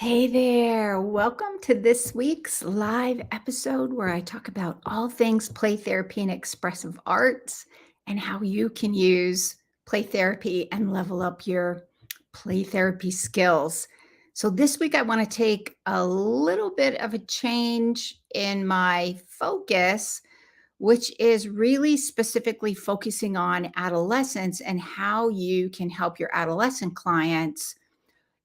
Hey there. Welcome to this week's live episode where I talk about all things play therapy and expressive arts and how you can use play therapy and level up your play therapy skills. So, this week I want to take a little bit of a change in my focus, which is really specifically focusing on adolescents and how you can help your adolescent clients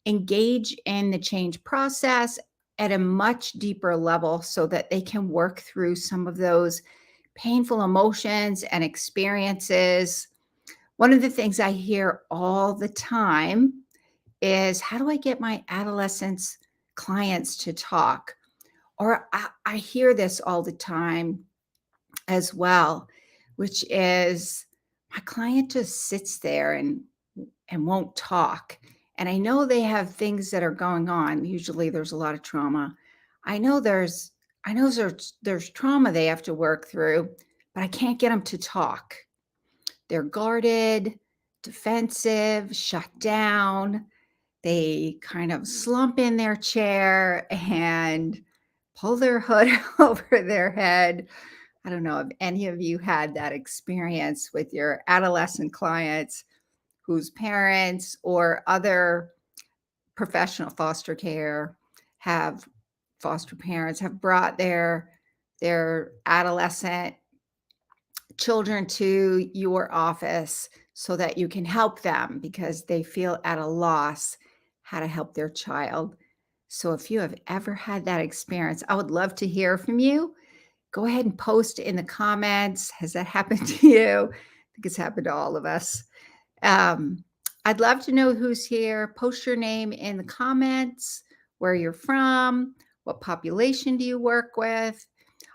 engage in the change process at a much deeper level so that they can work through some of those painful emotions and experiences. One of the things I hear all the time is, how do I get my adolescents clients to talk? Or I hear this all the time as well, which is, my client just sits there and won't talk. And I know they have things that are going on. Usually there's a lot of trauma. I know there's there's trauma they have to work through, but I can't get them to talk. They're guarded, defensive, shut down. They kind of slump in their chair and pull their hood over their head. I don't know if any of you had that experience with your adolescent clients whose parents or other professional foster care have foster parents have brought their adolescent children to your office so that you can help them because they feel at a loss how to help their child. So if you have ever had that experience, I would love to hear from you. Go ahead and post in the comments. Has that happened to you? I think it's happened to all of us. Um, I'd love to know who's here. Post your name in the comments, where you're from, what population do you work with.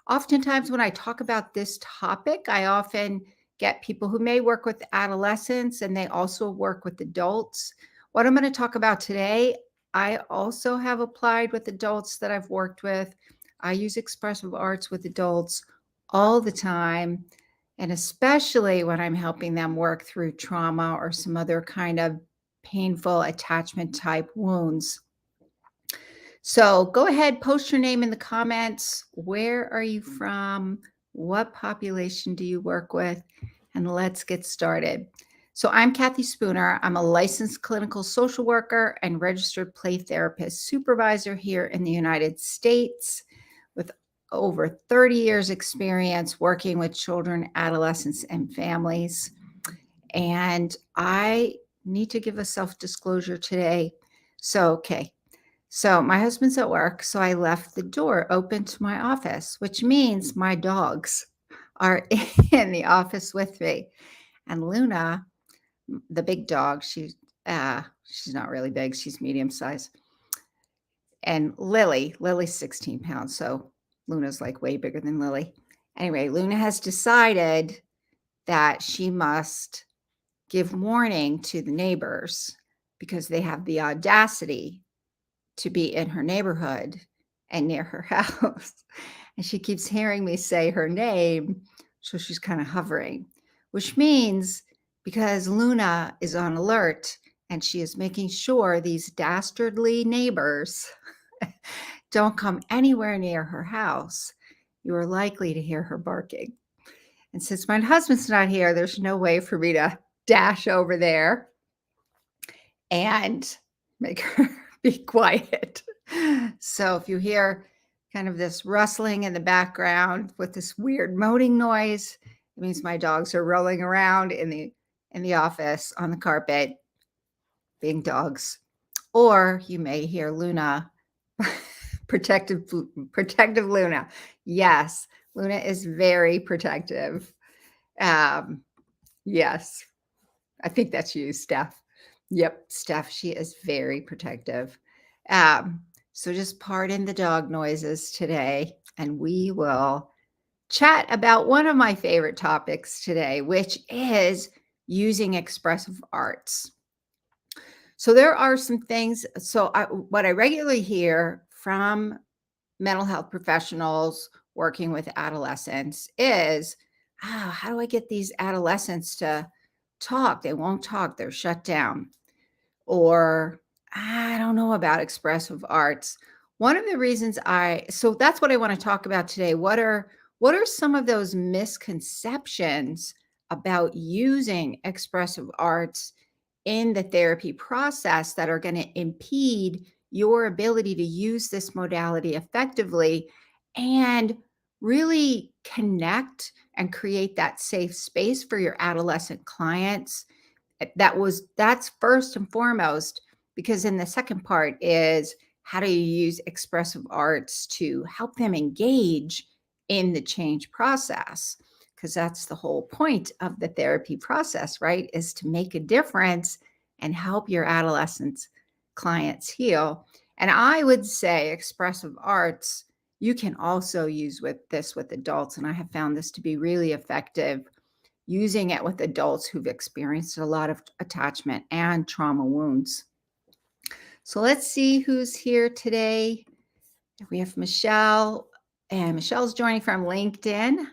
Oftentimes, when I talk about this topic, I often get people who may work with adolescents and they also work with adults. What I'm going to talk about today, I also have applied with adults that I've worked with. I use expressive arts with adults all the time. And especially when I'm helping them work through trauma or some other kind of painful attachment type wounds. So go ahead, post your name in the comments. Where are you from? What population do you work with? And let's get started. So I'm Kathy Spooner. I'm a licensed clinical social worker and registered play therapist supervisor here in the United States with over 30 years experience working with children, adolescents, and families. And I need to give a self-disclosure today. So my husband's at work, so I left the door open to my office, which means my dogs are in the office with me. And Luna, the big dog, she's not really big, she's medium size. And Lily's 16 pounds, so Luna's like way bigger than Lily. Anyway, Luna has decided that she must give warning to the neighbors because they have the audacity to be in her neighborhood and near her house. And she keeps hearing me say her name, so she's kind of hovering, which means because Luna is on alert and she is making sure these dastardly neighbors don't come anywhere near her house, you are likely to hear her barking. And since my husband's not here, there's no way for me to dash over there and make her be quiet. So if you hear kind of this rustling in the background with this weird moaning noise, it means my dogs are rolling around in the office on the carpet being dogs. Or you may hear Luna, protective Luna. Yes, Luna is very protective. Yes, I think that's you, Steph. Yep, Steph, she is very protective. So just pardon the dog noises today, and we will chat about one of my favorite topics today, which is using expressive arts. So there are some things. What I regularly hear from mental health professionals working with adolescents is, how do I get these adolescents to talk? They won't talk. They're shut down. Or I don't know know about expressive arts. One of the reasons so that's what I want to talk about today. What are some of those misconceptions about using expressive arts in the therapy process that are going to impede your ability to use this modality effectively and really connect and create that safe space for your adolescent clients? That's first and foremost, because then the second part is, how do you use expressive arts to help them engage in the change process? Because that's the whole point of the therapy process, right? Is to make a difference and help your adolescent clients heal. And I would say expressive arts, you can also use with adults. And I have found this to be really effective, using it with adults who've experienced a lot of attachment and trauma wounds. So let's see who's here today. We have Michelle, and Michelle's joining from LinkedIn.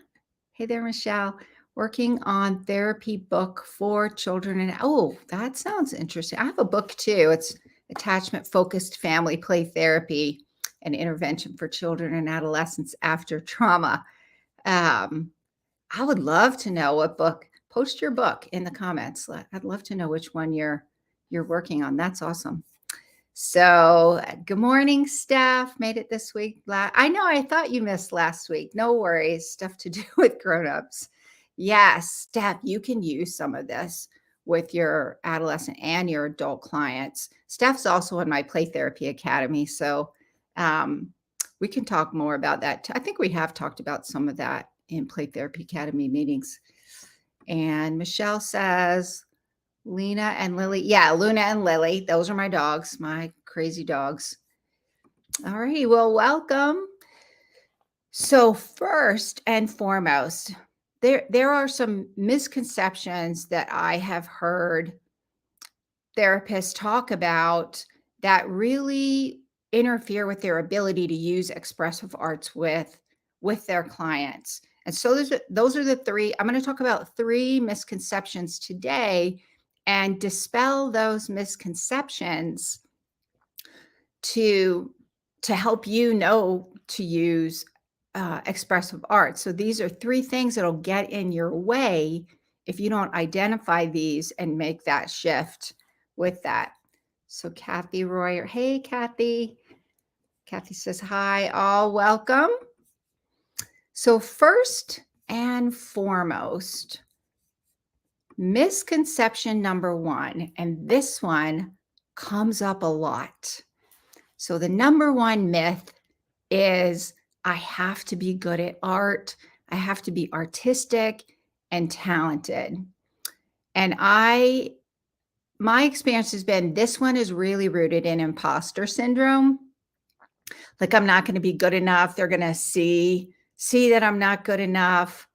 Hey there, Michelle. Working on therapy book for children. And oh, that sounds interesting. I have a book too. It's Attachment Focused Family Play Therapy and Intervention for Children and Adolescents After Trauma. I would love to know what book. Post your book in the comments. I'd love to know which one you're working on. That's awesome. So, good morning, Steph. Made it this week. I know I thought you missed last week. No worries. Stuff to do with grown-ups. Yes, Steph, you can use some of this with your adolescent and your adult clients. Steph's also in my Play Therapy Academy, so we can talk more about that. I think we have talked about some of that in Play Therapy Academy meetings. And Michelle says, Lena and Lily. Yeah, Luna and Lily. Those are my dogs, my crazy dogs. All righty. Well, welcome. So first and foremost, there are some misconceptions that I have heard therapists talk about that really interfere with their ability to use expressive arts with their clients. And so those are the three. I'm going to talk about three misconceptions today and dispel those misconceptions to help you know to use expressive art. So these are three things that'll get in your way if you don't identify these and make that shift with that. So Kathy Royer, hey Kathy. Kathy says hi, all welcome. So first and foremost, misconception number one, and this one comes up a lot. So the number one myth is, I have to be good at art. I have to be artistic and talented. And my experience has been, this one is really rooted in imposter syndrome. Like, I'm not going to be good enough. They're going to see that I'm not good enough.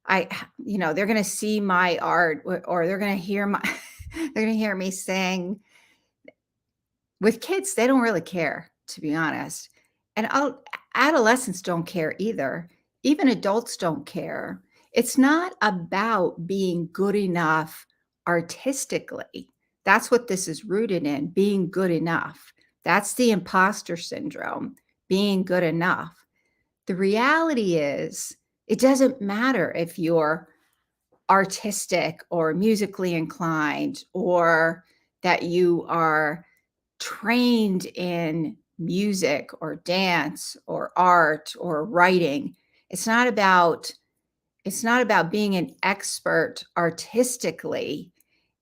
They're going to see my art, or they're going to hear they're going to hear me sing. With kids, they don't really care, to be honest. And adolescents don't care either. Even adults don't care. It's not about being good enough artistically. That's what this is rooted in, being good enough. That's the imposter syndrome, being good enough. The reality is, it doesn't matter if you're artistic or musically inclined, or that you are trained in music or dance or art or writing. It's not about being an expert artistically.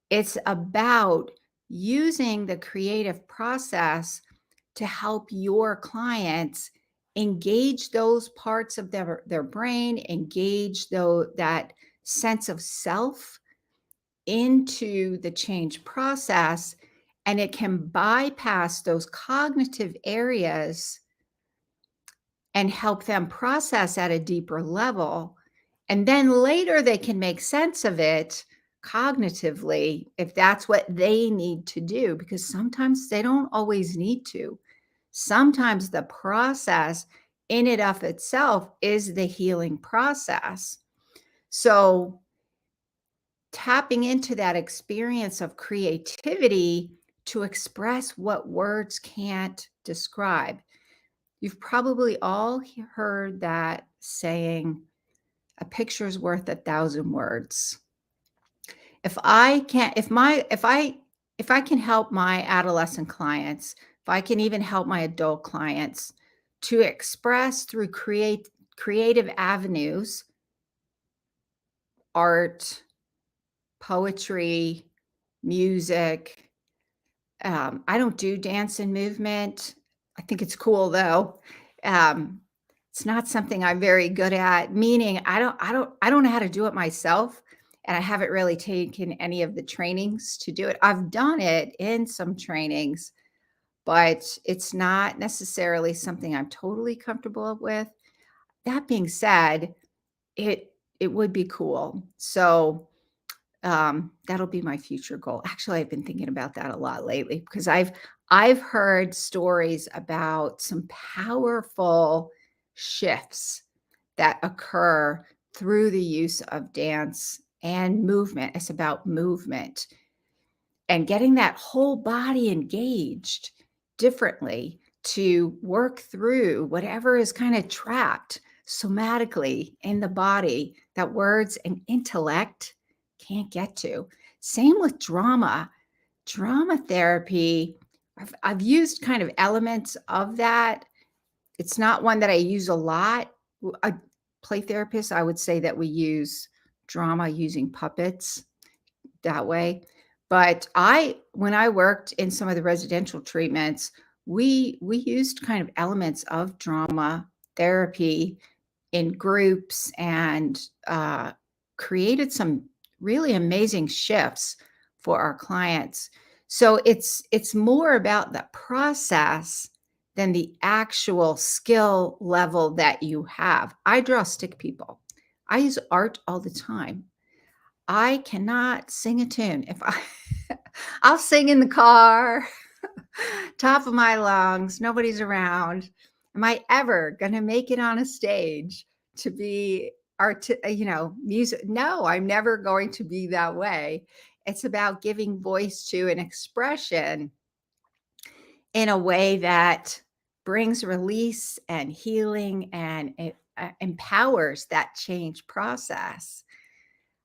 It's about using the creative process to help your clients engage those parts of their brain, engage that sense of self into the change process, and it can bypass those cognitive areas and help them process at a deeper level. And then later they can make sense of it cognitively if that's what they need to do, because sometimes they don't always need to. Sometimes the process in and of itself is the healing process. So tapping into that experience of creativity to express what words can't describe. You've probably all heard that saying, a picture's worth 1,000 words. If I can if my if I can help my adolescent clients, if I can even help my adult clients to express through creative avenues, art, poetry, music. I don't do dance and movement. I think it's cool though. Um, it's not something I'm very good at, meaning I don't know how to do it myself. And I haven't really taken any of the trainings to do it. I've done it in some trainings, but it's not necessarily something I'm totally comfortable with. That being said, it would be cool. So that'll be my future goal. Actually, I've been thinking about that a lot lately because I've heard stories about some powerful shifts that occur through the use of dance and movement. It's about movement and getting that whole body engaged differently to work through whatever is kind of trapped somatically in the body that words and intellect can't get to. Same with drama therapy. I've used kind of elements of that. It's not one that I use a lot. A play therapist, I would say that we use drama using puppets that way. But when I worked in some of the residential treatments, we used kind of elements of drama therapy in groups and created some really amazing shifts for our clients. So it's more about the process than the actual skill level that you have. I draw stick people. I use art all the time. I cannot sing a tune. If I I'll sing in the car, top of my lungs, nobody's around. Am I ever going to make it on a stage to be music? No, I'm never going to be that way. It's about giving voice to an expression in a way that brings release and healing and it empowers that change process.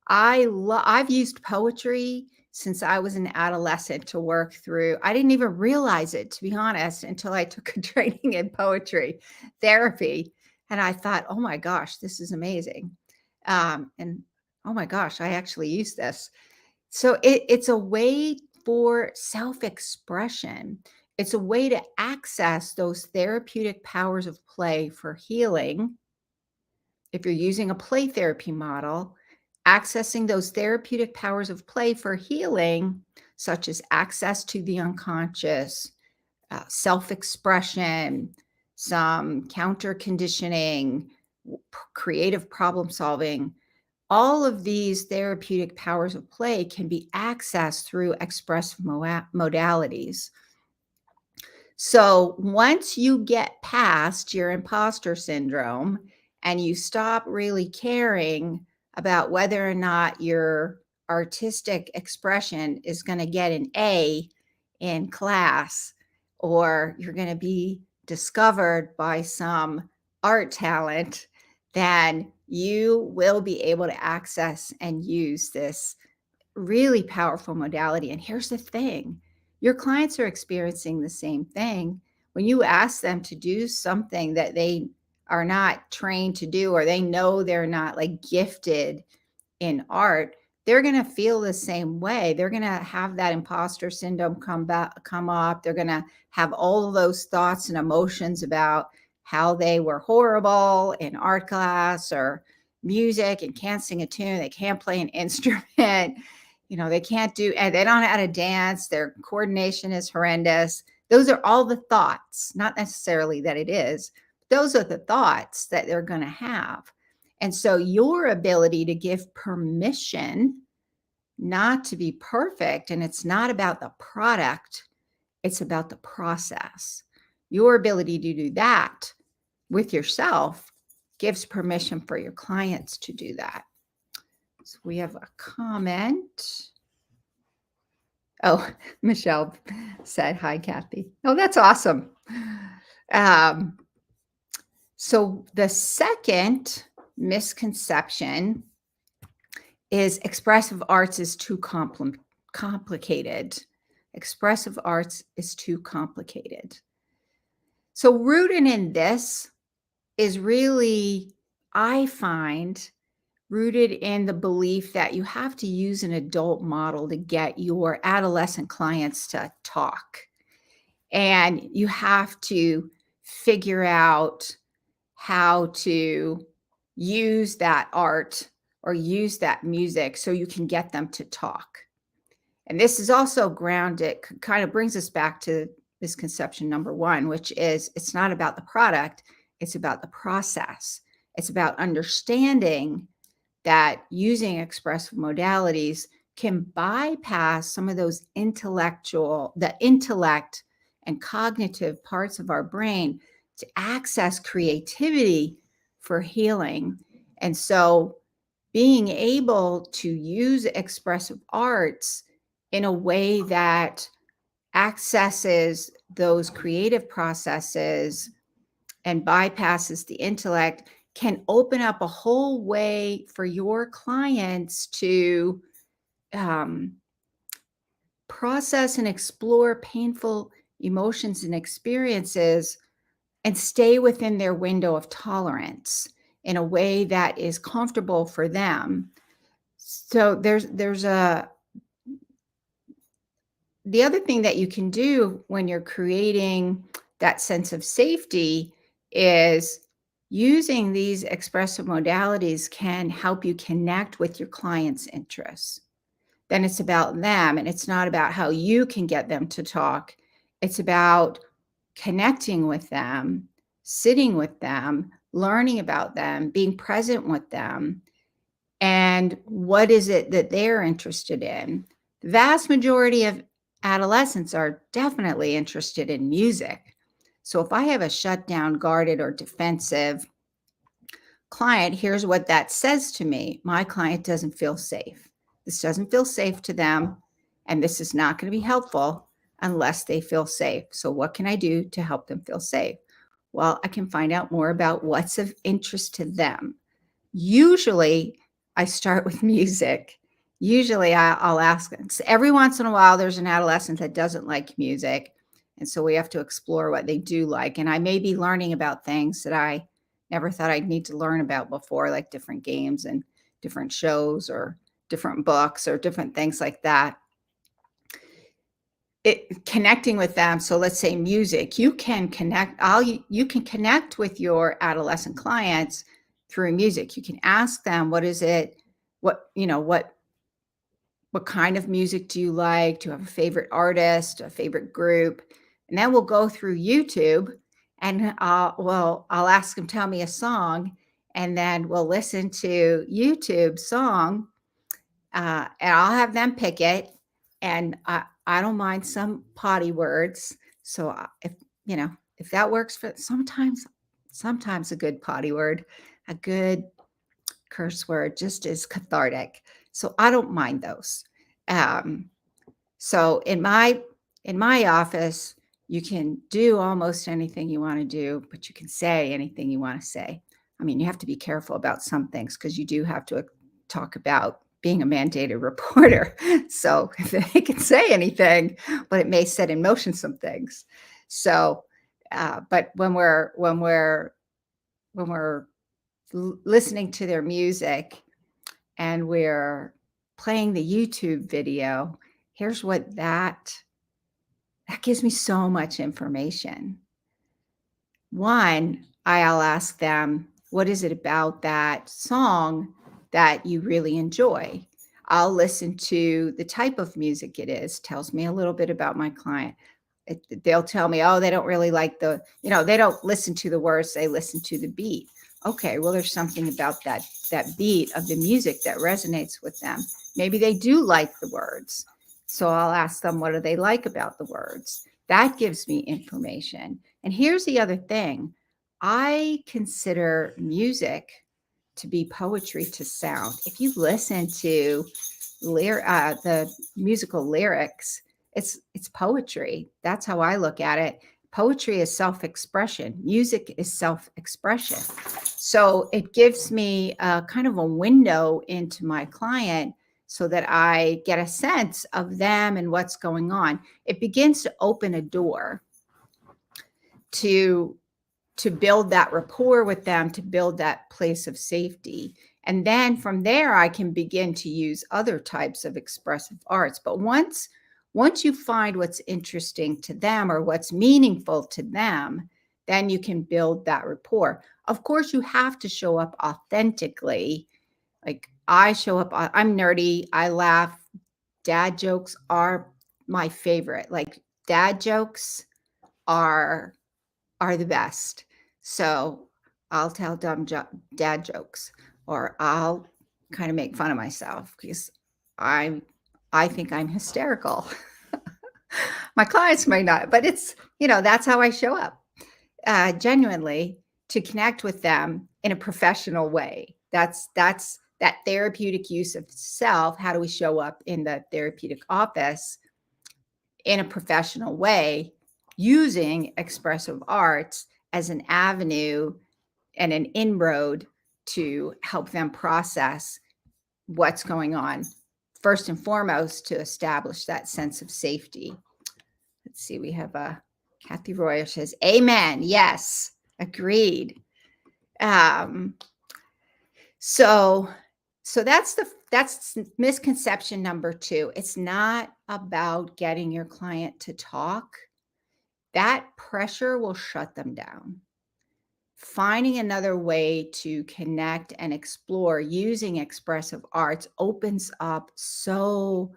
I've used poetry since I was an adolescent to work through. I didn't even realize it, to be honest, until I took a training in poetry therapy, and I thought, "Oh my gosh, this is amazing." And oh my gosh, I actually use this. So it's a way for self-expression. It's a way to access those therapeutic powers of play for healing. If you're using a play therapy model, accessing those therapeutic powers of play for healing, such as access to the unconscious, self expression, some counter conditioning, creative problem solving, all of these therapeutic powers of play can be accessed through expressive modalities. So once you get past your imposter syndrome and you stop really caring about whether or not your artistic expression is going to get an A in class or you're going to be discovered by some art talent, then you will be able to access and use this really powerful modality. And here's the thing, your clients are experiencing the same thing. When you ask them to do something that they are not trained to do, or they know they're not like gifted in art, they're going to feel the same way. They're going to have that imposter syndrome come up. They're going to have all of those thoughts and emotions about how they were horrible in art class or music and can't sing a tune. They can't play an instrument. They can't do, and they don't know how to dance. Their coordination is horrendous. Those are all the thoughts, not necessarily that it is. Those are the thoughts that they're going to have. And so your ability to give permission not to be perfect, and it's not about the product, it's about the process. Your ability to do that with yourself gives permission for your clients to do that. So we have a comment. Oh, Michelle said, "Hi, Kathy." Oh, that's awesome. Um, so the second misconception is expressive arts is too complicated. Expressive arts is too complicated. So rooted in this is really, I find, rooted in the belief that you have to use an adult model to get your adolescent clients to talk. And you have to figure out how to use that art or use that music so you can get them to talk. And this is also grounded, kind of brings us back to misconception number one, which is it's not about the product, it's about the process. It's about understanding that using expressive modalities can bypass some of those the intellect and cognitive parts of our brain to access creativity for healing. And so being able to use expressive arts in a way that accesses those creative processes and bypasses the intellect can open up a whole way for your clients to um, process and explore painful emotions and experiences and stay within their window of tolerance in a way that is comfortable for them. So there's a the other thing that you can do when you're creating that sense of safety is using these expressive modalities can help you connect with your client's interests. Then it's about them and it's not about how you can get them to talk. It's about connecting with them, sitting with them, learning about them, being present with them, and what is it that they're interested in. The vast majority of adolescents are definitely interested in music. So if I have a shut down, guarded, or defensive client, here's what that says to me. My client doesn't feel safe. This doesn't feel safe to them, and this is not going to be helpful unless they feel safe. So what can I do to help them feel safe? Well, I can find out more about what's of interest to them. Usually, I start with music. Usually, I'll ask every once in a while, there's an adolescent that doesn't like music, and so we have to explore what they do like, and I may be learning about things that I never thought I'd need to learn about before, like different games and different shows or different books or different things like that. Connecting with them, so let's say music, you can connect with your adolescent clients through music. You can ask them, what is it, what kind of music do you like? Do you have a favorite artist, a favorite group? And then we'll go through YouTube and I'll ask them, tell me a song, and then we'll listen to YouTube song, and I'll have them pick it. And I don't mind some potty words. So if that works for sometimes a good potty word, a good curse word just is cathartic. So I don't mind those. Um, so in my office, you can do almost anything you want to do, but you can say anything you want to say. I mean, you have to be careful about some things because you do have to talk about being a mandated reporter. So they can say anything, but it may set in motion some things. So, but when we're listening to their music and we're playing the YouTube video, here's what that gives me so much information. One, I'll ask them, what is it about that song that you really enjoy? I'll listen to the type of music it is, tells me a little bit about my client. They'll tell me, oh, they don't really like they don't listen to the words, they listen to the beat. Okay, well, there's something about that beat of the music that resonates with them. Maybe they do like the words. So I'll ask them, what do they like about the words? That gives me information. And here's the other thing. I consider music to be poetry to sound. If you listen to the musical lyrics, It's poetry. That's how I look at it. Poetry is self-expression. Music is self-expression. So it gives me a kind of a window into my client so that I get a sense of them and what's going on. It begins to open a door to build that rapport with them, to build that place of safety. And then from there, I can begin to use other types of expressive arts. But once you find what's interesting to them or what's meaningful to them, then you can build that rapport. Of course, you have to show up authentically. Like I show up, I'm nerdy, I laugh. Dad jokes are my favorite. Like dad jokes are the best. So I'll tell dad jokes, or I'll kind of make fun of myself because I'm I think I'm hysterical. My clients may not, but that's how I show up, genuinely, to connect with them in a professional way. That's that therapeutic use of self. How do we show up in the therapeutic office in a professional way, using expressive arts as an avenue and an inroad to help them process what's going on, first and foremost, to establish that sense of safety. Let's see, we have Kathy Royer says, amen. Yes, agreed. So that's misconception number 2. It's not about getting your client to talk. That pressure will shut them down. Finding another way to connect and explore using expressive arts opens up so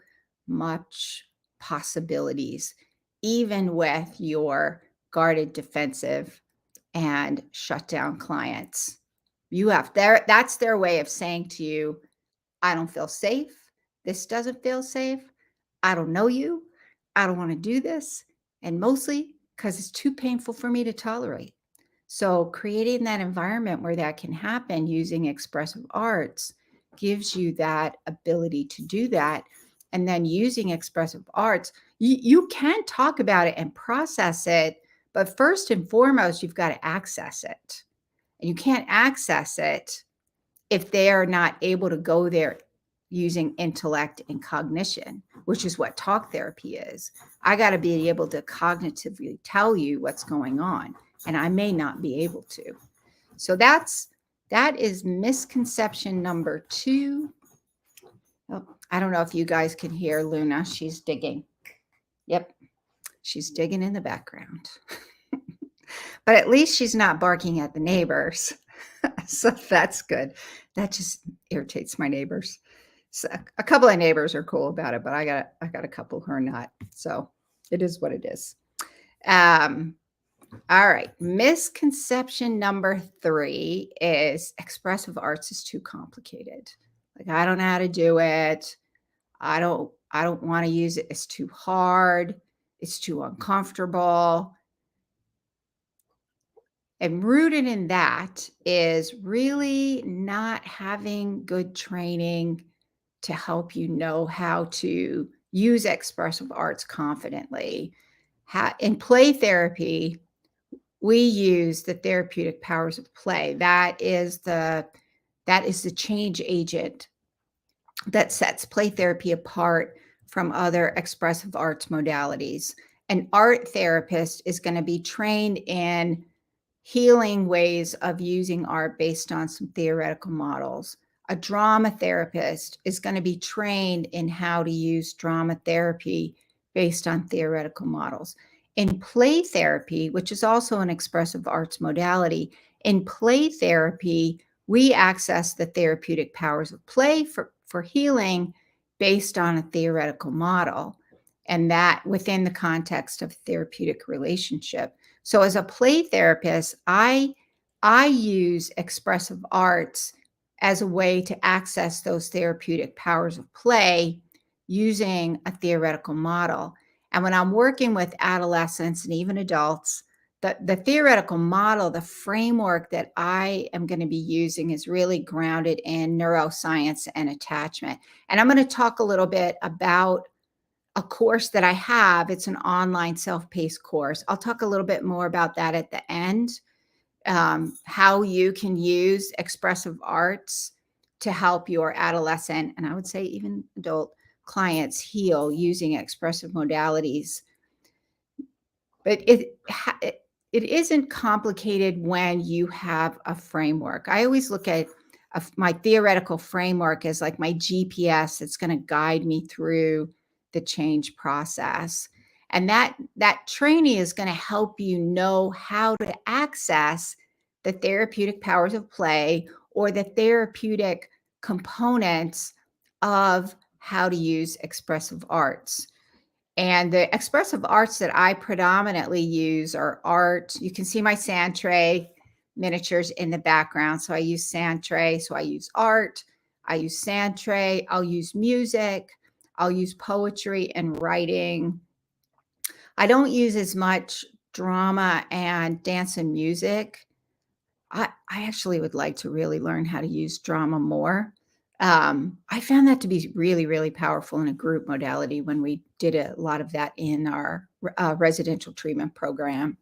much possibilities, even with your guarded, defensive, and shut down clients. That's their way of saying to you, I don't feel safe. This doesn't feel safe. I don't know you. I don't want to do this. And mostly because it's too painful for me to tolerate. So creating that environment where that can happen using expressive arts gives you that ability to do that. And then using expressive arts, you can talk about it and process it, but first and foremost, you've got to access it. And you can't access it if they are not able to go there using intellect and cognition, which is what talk therapy is. I got to be able to cognitively tell you what's going on, and I may not be able to. So that is misconception number 2. Oh, I don't know if you guys can hear Luna. She's digging. Yep, she's digging in the background. But at least she's not barking at the neighbors. So that's good. That just irritates my neighbors. So a couple of neighbors are cool about it, but I got a couple who are not. So it is what it is. All right. Misconception number 3 is expressive arts is too complicated. Like, I don't know how to do it. I don't want to use it. It's too hard. It's too uncomfortable. And rooted in that is really not having good training to help you know how to use expressive arts confidently. In play therapy, we use the therapeutic powers of play. That is the change agent that sets play therapy apart from other expressive arts modalities. An art therapist is going to be trained in healing ways of using art based on some theoretical models. A drama therapist is going to be trained in how to use drama therapy based on theoretical models. In play therapy, which is also an expressive arts modality, in play therapy, we access the therapeutic powers of play for healing based on a theoretical model, and that within the context of therapeutic relationship. So as a play therapist, I use expressive arts as a way to access those therapeutic powers of play using a theoretical model. And when I'm working with adolescents and even adults, the theoretical model, the framework that I am going to be using is really grounded in neuroscience and attachment. And I'm going to talk a little bit about a course that I have. It's an online self-paced course. I'll talk a little bit more about that at the end, how you can use expressive arts to help your adolescent, and I would say even adult clients heal using expressive modalities. But it isn't complicated when you have a framework. I always look at my theoretical framework as like my GPS. It's going to guide me through the change process. And that training is going to help you know how to access the therapeutic powers of play or the therapeutic components of how to use expressive arts. And the expressive arts that I predominantly use are art. You can see my sand tray miniatures in the background. So I use sand tray. So I use art. I use sand tray. I'll use music. I'll use poetry and writing. I don't use as much drama and dance and music. I actually would like to really learn how to use drama more. I found that to be really, really powerful in a group modality when we did a lot of that in our residential treatment program.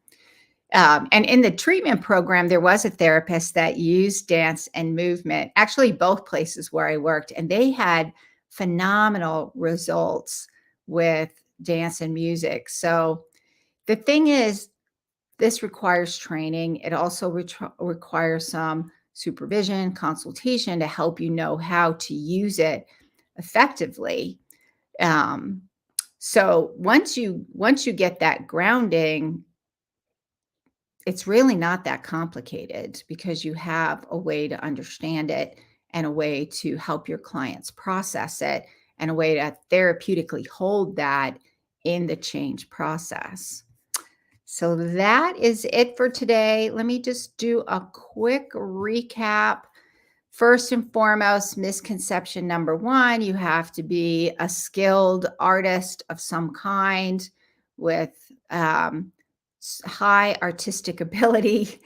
And in the treatment program, there was a therapist that used dance and movement, actually, both places where I worked, and they had phenomenal results with dance and music. So the thing is, this requires training. It also requires some supervision, consultation to help you know how to use it effectively. Um, so once you get that grounding, it's really not that complicated because you have a way to understand it and a way to help your clients process it and a way to therapeutically hold that in the change process. So that is it for today. Let me just do a quick recap. First and foremost, misconception number one, you have to be a skilled artist of some kind with high artistic ability,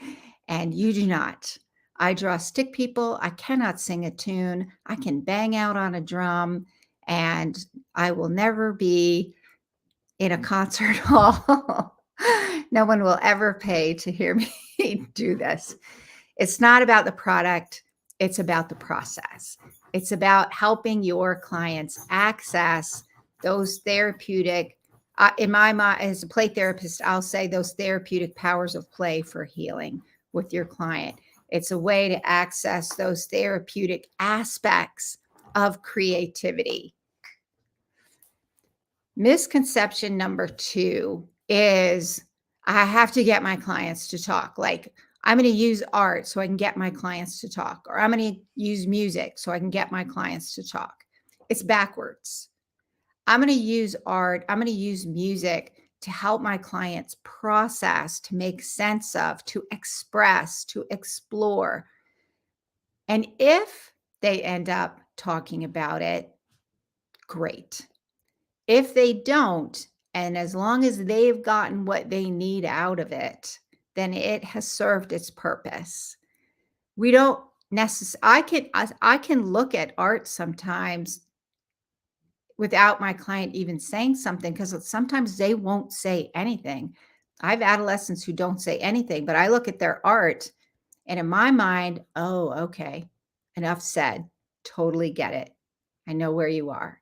and you do not. I draw stick people. I cannot sing a tune. I can bang out on a drum, and I will never be in a concert hall. No one will ever pay to hear me do this. It's not about the product, it's about the process. It's about helping your clients access those therapeutic, in my mind, as a play therapist, I'll say those therapeutic powers of play for healing with your client. It's a way to access those therapeutic aspects of creativity. Misconception number two is I have to get my clients to talk. Like, I'm going to use art so I can get my clients to talk, or I'm going to use music so I can get my clients to talk. It's backwards. I'm going to use art, I'm going to use music to help my clients process, to make sense of, to express, to explore. And if they end up talking about it, great. If they don't, and as long as they've gotten what they need out of it, then it has served its purpose. We don't necessarily, I can look at art sometimes without my client even saying something because sometimes they won't say anything. I have adolescents who don't say anything, but I look at their art and in my mind, oh, okay, enough said. Totally get it. I know where you are.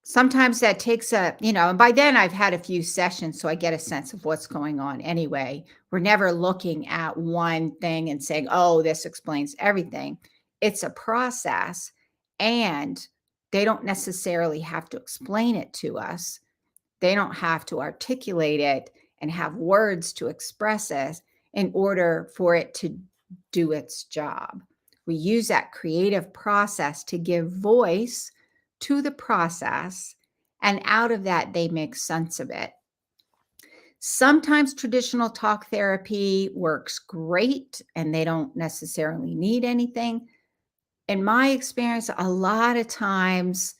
Sometimes that takes and by then I've had a few sessions, so I get a sense of what's going on anyway. We're never looking at one thing and saying, oh, this explains everything. It's a process, and they don't necessarily have to explain it to us. They don't have to articulate it and have words to express it in order for it to do its job. We use that creative process to give voice to the process, and out of that, they make sense of it. Sometimes traditional talk therapy works great and they don't necessarily need anything. In my experience, a lot of times,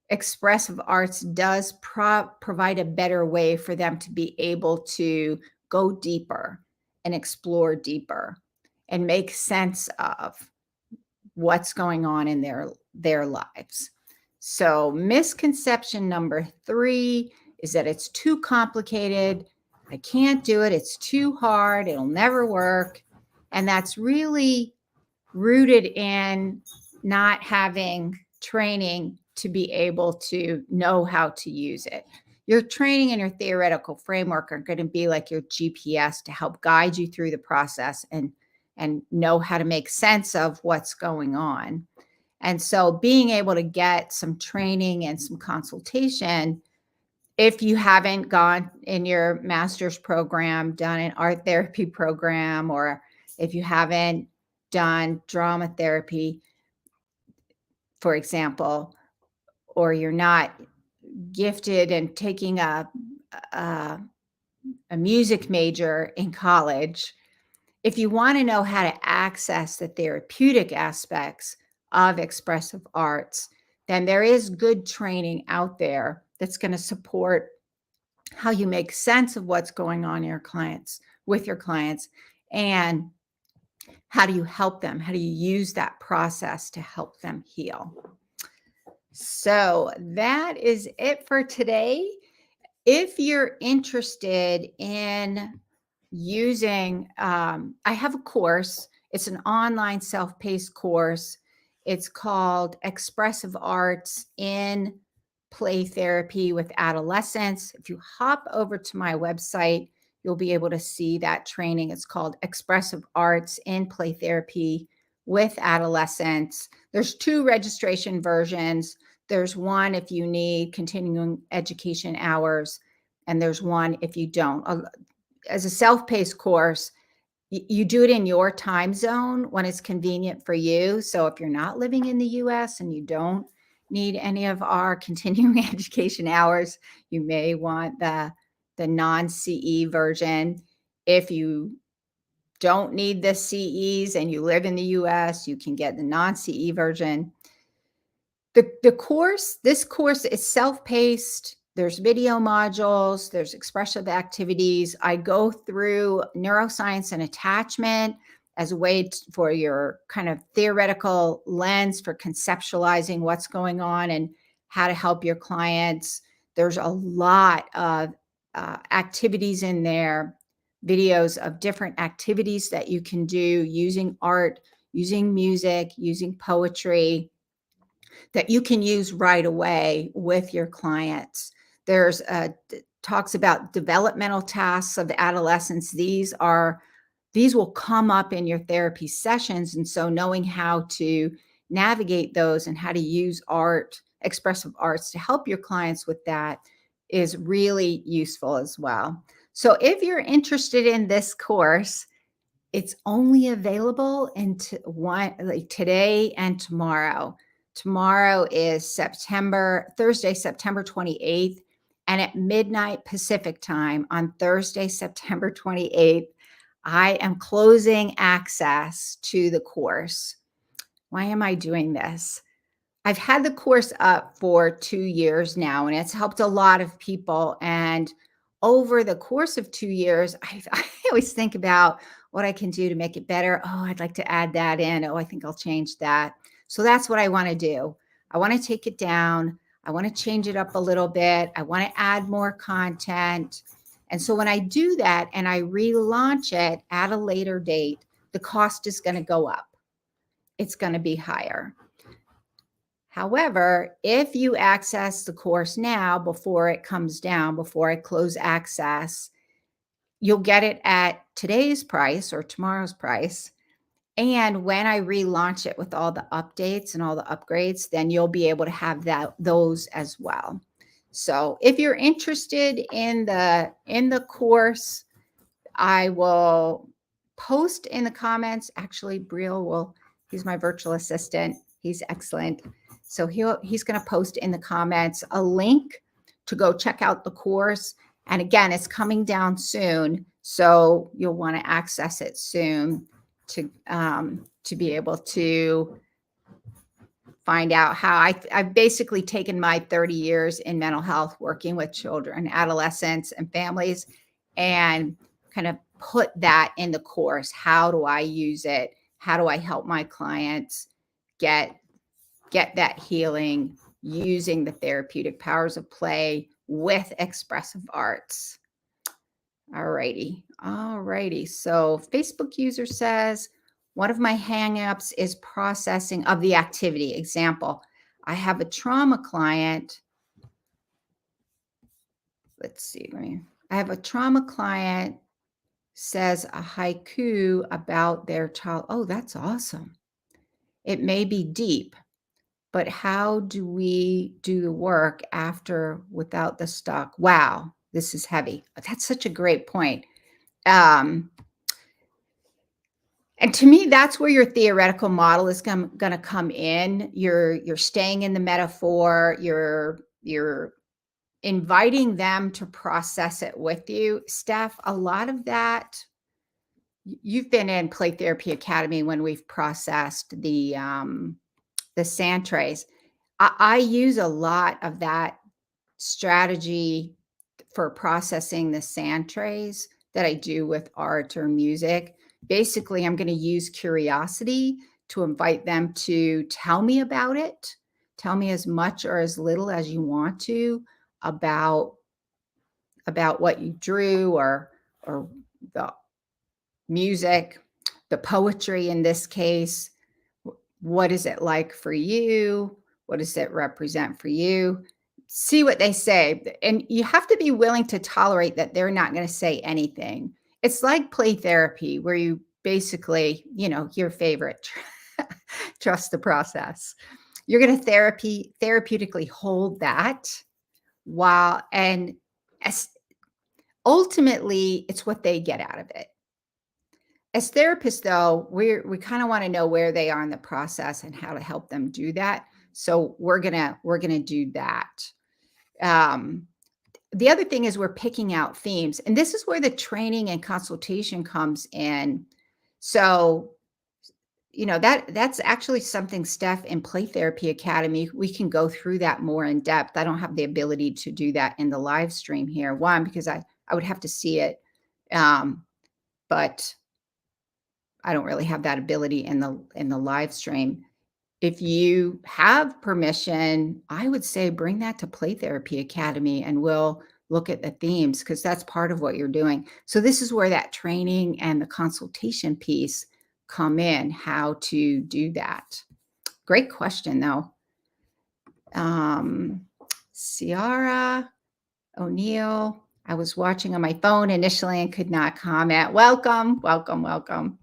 expressive arts does provide a better way for them to be able to go deeper and explore deeper and make sense of what's going on in their lives. So misconception number 3 is that it's too complicated. I can't do it. It's too hard. It'll never work. And that's really rooted in not having training to be able to know how to use it. Your training and your theoretical framework are going to be like your GPS to help guide you through the process and know how to make sense of what's going on. And so being able to get some training and some consultation, if you haven't gone in your master's program, done an art therapy program, or if you haven't done drama therapy, for example, or you're not gifted and taking a, a music major in college, if you want to know how to access the therapeutic aspects of expressive arts, then there is good training out there that's going to support how you make sense of what's going on in your clients with your clients, and how do you help them? How do you use that process to help them heal? So that is it for today. If you're interested in using, I have a course. It's an online self-paced course. It's called Expressive Arts in Play Therapy with Adolescents. If you hop over to my website, you'll be able to see that training. It's called Expressive Arts in Play Therapy with Adolescents. There's 2 registration versions. There's one if you need continuing education hours, and there's one if you don't. As a self-paced course, you do it in your time zone when it's convenient for you. So if you're not living in the US and you don't need any of our continuing education hours, you may want the non-CE version. If you don't need the CEs and you live in the US, you can get the non-CE version. This course is self-paced. There's video modules, there's expressive activities. I go through neuroscience and attachment as a way for your kind of theoretical lens for conceptualizing what's going on and how to help your clients. There's a lot of activities in there, videos of different activities that you can do using art, using music, using poetry, that you can use right away with your clients. There's talks about developmental tasks of adolescents. These will come up in your therapy sessions. And so knowing how to navigate those and how to use art, expressive arts to help your clients with that is really useful as well. So if you're interested in this course, it's only available like today and tomorrow. Tomorrow is Thursday, September 28th, and at midnight Pacific time on Thursday, September 28th, I am closing access to the course. Why am I doing this? I've had the course up for 2 years now, and it's helped a lot of people. And over the course of 2 years, I always think about what I can do to make it better. Oh, I'd like to add that in. Oh, I think I'll change that. So that's what I want to do. I want to take it down. I want to change it up a little bit. I want to add more content. And so when I do that and I relaunch it at a later date, the cost is going to go up. It's going to be higher. However, if you access the course now before it comes down, before I close access, you'll get it at today's price or tomorrow's price. And when I relaunch it with all the updates and all the upgrades, then you'll be able to have those as well. So if you're interested in the course, I will post in the comments. Actually, he's my virtual assistant. He's excellent. So he's going to post in the comments a link to go check out the course. And again, it's coming down soon, so you'll want to access it soon to be able to find out how I've basically taken my 30 years in mental health working with children, adolescents, and families, and kind of put that in the course. How do I use it? How do I help my clients get that healing using the therapeutic powers of play with expressive arts. All righty. All righty. So, Facebook user says, one of my hangups is processing of the activity. Example, I have a trauma client. Let's see. I have a trauma client says a haiku about their child. Oh, that's awesome. It may be deep, but how do we do the work after without the stuck? Wow, this is heavy. That's such a great point. Um, and to me, that's where your theoretical model is going to come in. You're staying in the metaphor. You're inviting them to process it with you. Steph, a lot of that you've been in Play Therapy Academy when we've processed the Santrays. I use a lot of that strategy for processing the Santrays that I do with art or music. Basically, I'm going to use curiosity to invite them to tell me about it. Tell me as much or as little as you want to about what you drew or the music, the poetry in this case. What is it like for you? What does it represent for you? See what they say. And you have to be willing to tolerate that they're not going to say anything. It's like play therapy, where you basically, your favorite, trust the process. You're going to therapeutically hold that while, and as, ultimately, it's what they get out of it. As therapists, though, we kind of want to know where they are in the process and how to help them do that. So we're gonna do that. Um, the other thing is we're picking out themes, and this is where the training and consultation comes in. So that's actually something, Steph, in Play Therapy Academy, we can go through that more in depth. I don't have the ability to do that in the live stream here. One, because I would have to see it, but I don't really have that ability in the live stream. If you have permission, I would say bring that to Play Therapy Academy and we'll look at the themes, because that's part of what you're doing. So this is where that training and the consultation piece come in, how to do that. Great question, though. Ciara O'Neill, I was watching on my phone initially and could not comment. Welcome, welcome, welcome.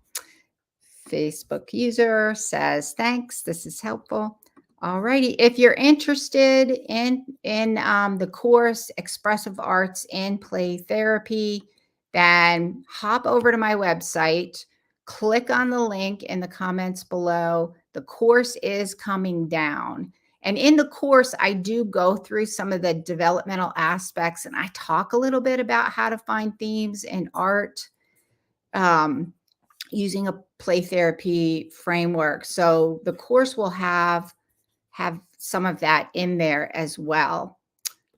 Facebook user says, thanks, this is helpful. All righty. If you're interested in the course Expressive Arts in Play Therapy, then hop over to my website, click on the link in the comments below. The course is coming down. And in the course, I do go through some of the developmental aspects, and I talk a little bit about how to find themes in art. Using a play therapy framework. So the course will have some of that in there as well.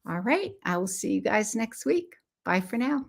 All right. I will see you guys next week. Bye for now.